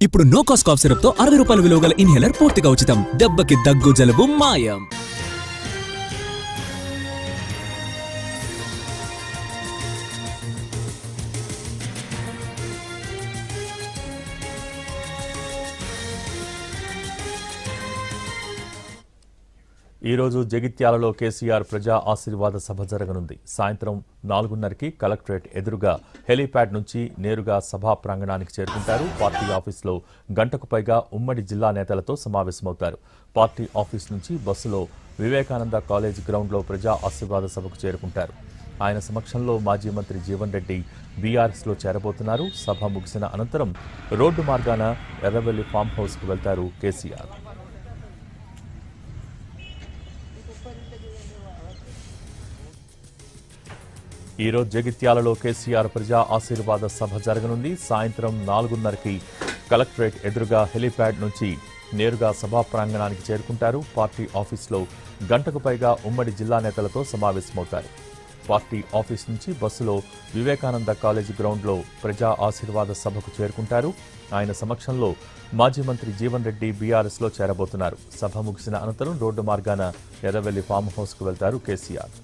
ఇప్పుడు no cost cough syrup తో 60 రూపాయల విలువ గల ఇన్హేలర్ పూర్తిగా ఉచితం. దెబ్బకి దగ్గు జలుబు మాయం. ఈరోజు జగిత్యాలలో కేసీఆర్ ప్రజా ఆశీర్వాద సభ జరగనుంది. సాయంత్రం 4:30కి కలెక్టరేట్ ఎదురుగా హెలీప్యాడ్ నుంచి నేరుగా సభా ప్రాంగణానికి చేరుకుంటారు. పార్టీ ఆఫీసులో గంటకు పైగా ఉమ్మడి జిల్లా నేతలతో సమావేశమవుతారు. పార్టీ ఆఫీస్ నుంచి బస్సులో వివేకానంద కాలేజ్ గ్రౌండ్లో ప్రజా ఆశీర్వాద సభకు చేరుకుంటారు. ఆయన సమక్షంలో మాజీ మంత్రి జీవన్ రెడ్డి బీఆర్ఎస్లో చేరబోతున్నారు. సభ ముగిసిన అనంతరం రోడ్డు మార్గాన ఎర్రవెల్లి ఫామ్ హౌస్కు వెళ్తారు కేసీఆర్. ఈరోజు జగిత్యాలలో కేసీఆర్ ప్రజా ఆశీర్వాద సభ జరగనుంది. సాయంత్రం 4:30కి కలెక్టరేట్ ఎదురుగా హెలీప్యాడ్ నుంచి నేరుగా సభా ప్రాంగణానికి చేరుకుంటారు. పార్టీ ఆఫీసులో గంటకు పైగా ఉమ్మడి జిల్లా నేతలతో సమావేశమవుతారు. పార్టీ ఆఫీస్ నుంచి బస్సులో వివేకానంద కాలేజీ గ్రౌండ్లో ప్రజా ఆశీర్వాద సభకు చేరుకుంటారు. ఆయన సమక్షంలో మాజీ మంత్రి జీవన్ రెడ్డి బీఆర్ఎస్లో చేరబోతున్నారు. సభ ముగిసిన అనంతరం రోడ్డు మార్గాన ఎర్రవెల్లి ఫామ్ హౌస్కు వెళ్తారు కేసీఆర్.